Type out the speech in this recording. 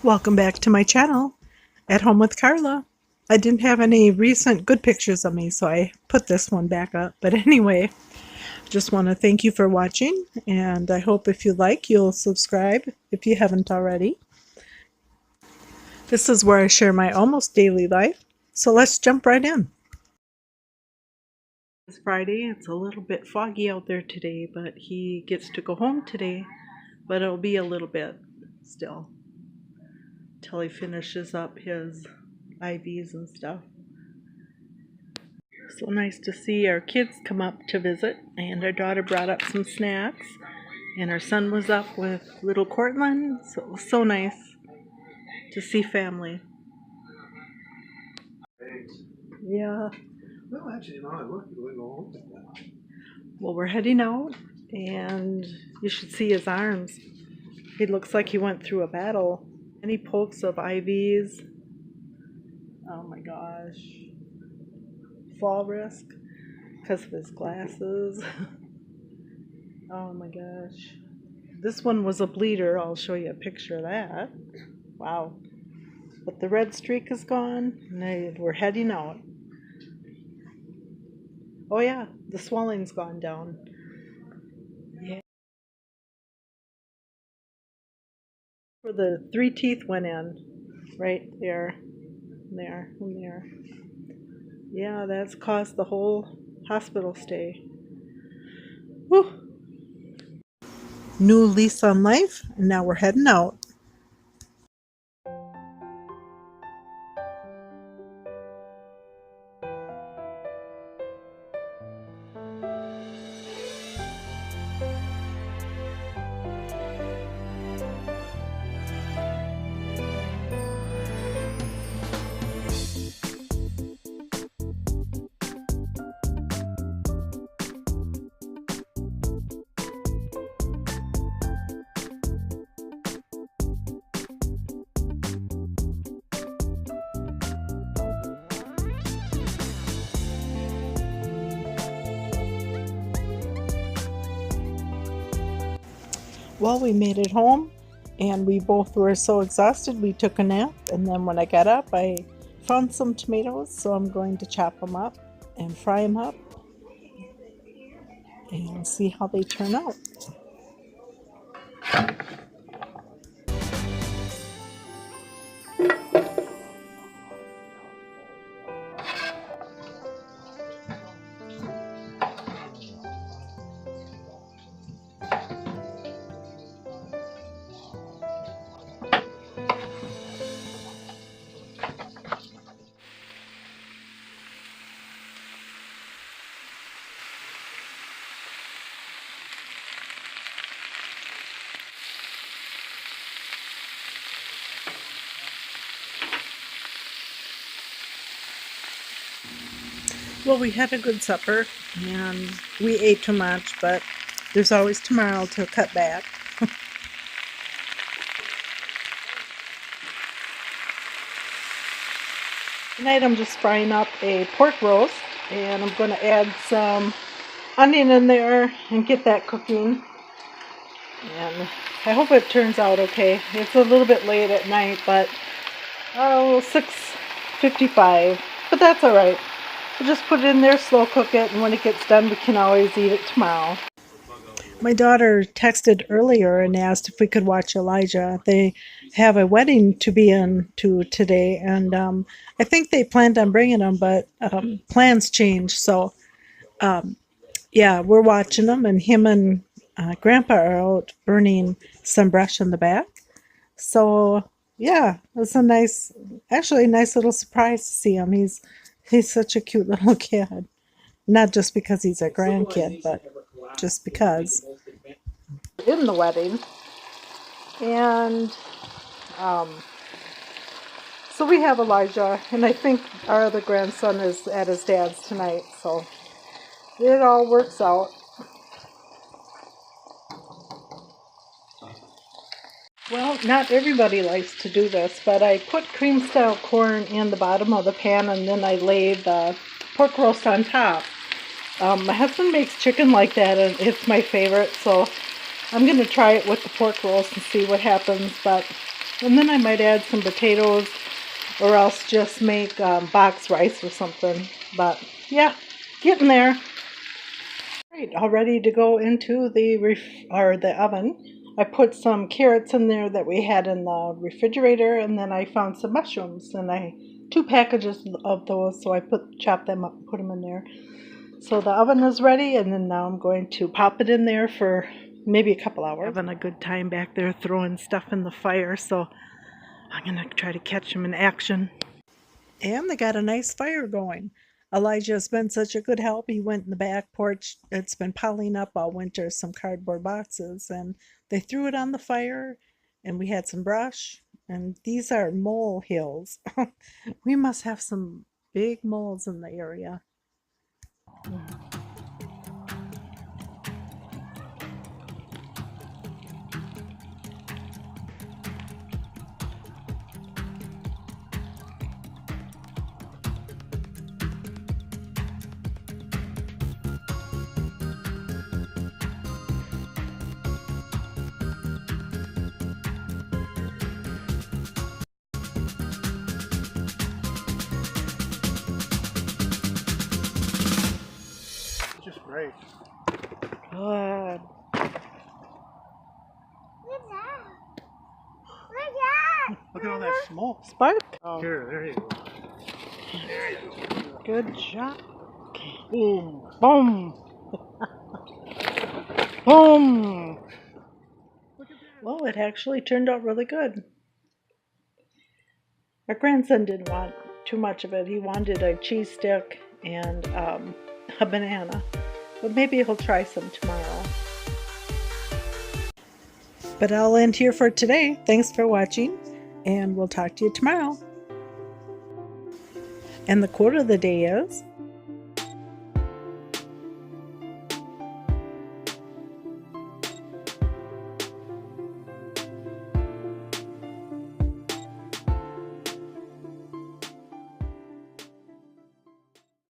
Welcome back to my channel, At Home with Carla. I didn't have any recent good pictures of me, so I put this one back up. But anyway, just want to thank you for watching, and I hope if you like, you'll subscribe if you haven't already. This is where I share my almost daily life, so let's jump right in. It's Friday. It's a little bit foggy out there today, but he gets to go home today, but it'll be a little bit still till he finishes up his IVs and stuff. So nice to see our kids come up to visit, and our daughter brought up some snacks, and our son was up with little Cortland, so it was so nice to see family. Yeah. Well, actually, no, I looked at it all. Well, we're heading out, and you should see his arms. He looks like he went through a battle. Any pokes of IVs. Oh my gosh. Fall risk because of his glasses. Oh my gosh. This one was a bleeder. I'll show you a picture of that. Wow. But the red streak is gone, and we're heading out. Oh yeah, the swelling's gone down. Yeah. Where the 3 teeth went in. Right there. There and there. Yeah, that's caused the whole hospital stay. Whew. New lease on life, and now we're heading out. Well, we made it home, and we both were so exhausted we took a nap, and then when I got up I found some tomatoes, so I'm going to chop them up and fry them up and see how they turn out. Well, we had a good supper, and we ate too much, but there's always tomorrow to cut back. Tonight I'm just frying up a pork roast, and I'm going to add some onion in there and get that cooking. And I hope it turns out okay. It's a little bit late at night, but 6:55, but that's all right. We'll just put it in there, slow cook it, and when it gets done, we can always eat it tomorrow. My daughter texted earlier and asked if we could watch Elijah. They have a wedding to be in to today, and I think they planned on bringing him, but plans changed. So, yeah, we're watching them, and him and Grandpa are out burning some brush in the back. So, yeah, it was a nice little surprise to see him. He's such a cute little kid. Not just because he's a grandkid, but just because. In the wedding. And so we have Elijah, and I think our other grandson is at his dad's tonight, so it all works out. Well, not everybody likes to do this, but I put cream style corn in the bottom of the pan, and then I laid the pork roast on top. My husband makes chicken like that, and it's my favorite, so I'm going to try it with the pork roast and see what happens, but And then I might add some potatoes or else just make box rice or something. But yeah, getting there. Right, all ready to go into the the oven. I put some carrots in there that we had in the refrigerator, and then I found some mushrooms, and I 2 packages of those, so I chopped them up and put them in there. So the oven is ready, and then now I'm going to pop it in there for maybe a couple hours. Having a good time back there throwing stuff in the fire, so I'm gonna try to catch them in action. And they got a nice fire going. Elijah's been such a good help. He went in the back porch. It's been piling up all winter, some cardboard boxes, and they threw it on the fire, and we had some brush. And these are mole hills. We must have some big moles in the area. Just great. Good. Look at all that smoke. Spark. Oh. Here, there you go. Good job. Boom. Boom. Boom. Well, it actually turned out really good. Our grandson didn't want too much of it. He wanted a cheese stick and a banana. But maybe he'll try some tomorrow. But I'll end here for today. Thanks for watching, and we'll talk to you tomorrow. And the quote of the day is,